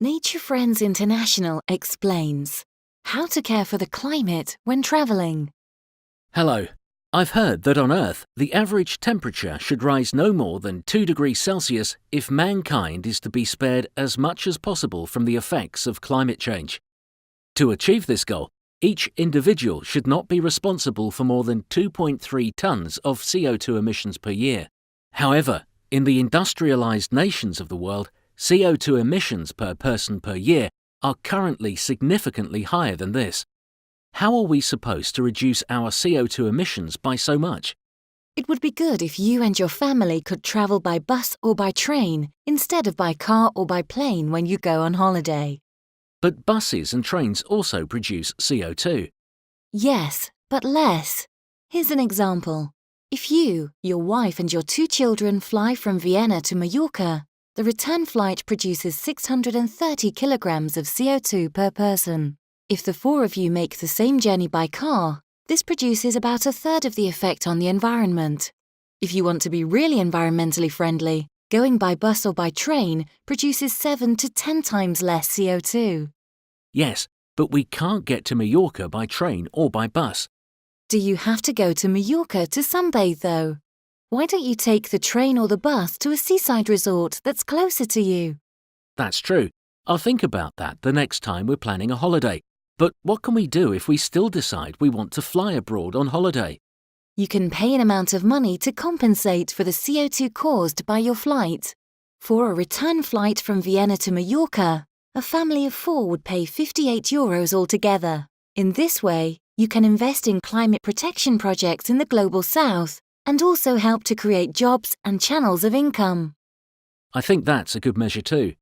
Naturefriends International explains how to care for the climate when travelling. Hello. I've heard that on Earth, the average temperature should rise no more than 2 degrees Celsius if mankind is to be spared as much as possible from the effects of climate change. To achieve this goal, each individual should not be responsible for more than 2.3 tons of CO2 emissions per year. However, in the industrialized nations of the world, CO2 emissions per person per year are currently significantly higher than this. How are we supposed to reduce our CO2 emissions by so much? It would be good if you and your family could travel by bus or by train instead of by car or by plane when you go on holiday. But buses and trains also produce CO2. Yes, but less. Here's an example. If you, your wife and your 2 children fly from Vienna to Mallorca, the return flight produces 630 kilograms of CO2 per person. If the 4 of you make the same journey by car, this produces about a third of the effect on the environment. If you want to be really environmentally friendly, going by bus or by train produces 7 to 10 times less CO2. Yes, but we can't get to Mallorca by train or by bus. Do you have to go to Mallorca to sunbathe though? Why don't you take the train or the bus to a seaside resort that's closer to you? That's true. I'll think about that the next time we're planning a holiday. But what can we do if we still decide we want to fly abroad on holiday? You can pay an amount of money to compensate for the CO2 caused by your flight. For a return flight from Vienna to Mallorca, a family of 4 would pay €58 altogether. In this way, you can invest in climate protection projects in the Global South and also help to create jobs and channels of income. I think that's a good measure too.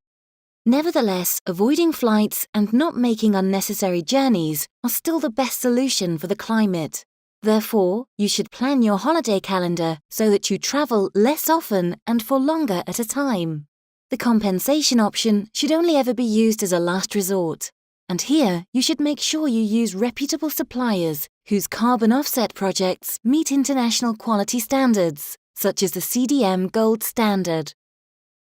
Nevertheless, avoiding flights and not making unnecessary journeys are still the best solution for the climate. Therefore, you should plan your holiday calendar so that you travel less often and for longer at a time. The compensation option should only ever be used as a last resort. And here, you should make sure you use reputable suppliers whose carbon offset projects meet international quality standards, such as the CDM Gold Standard.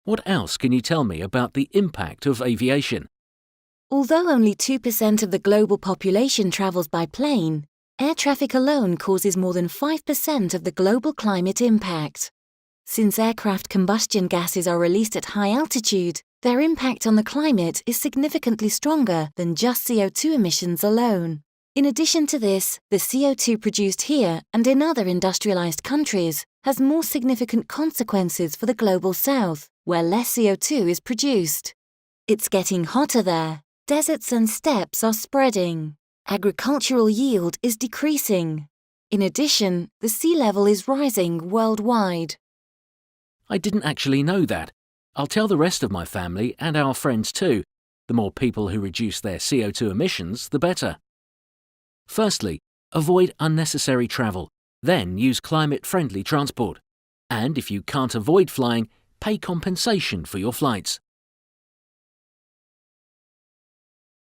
What else can you tell me about the impact of aviation? Although only 2% of the global population travels by plane, air traffic alone causes more than 5% of the global climate impact. Since aircraft combustion gases are released at high altitude, their impact on the climate is significantly stronger than just CO2 emissions alone. In addition to this, the CO2 produced here and in other industrialized countries has more significant consequences for the Global South, where less CO2 is produced. It's getting hotter there. Deserts and steppes are spreading. Agricultural yield is decreasing. In addition, the sea level is rising worldwide. I didn't actually know that. I'll tell the rest of my family and our friends too. The more people who reduce their CO2 emissions, the better. Firstly, avoid unnecessary travel. Then use climate-friendly transport. And if you can't avoid flying, pay compensation for your flights.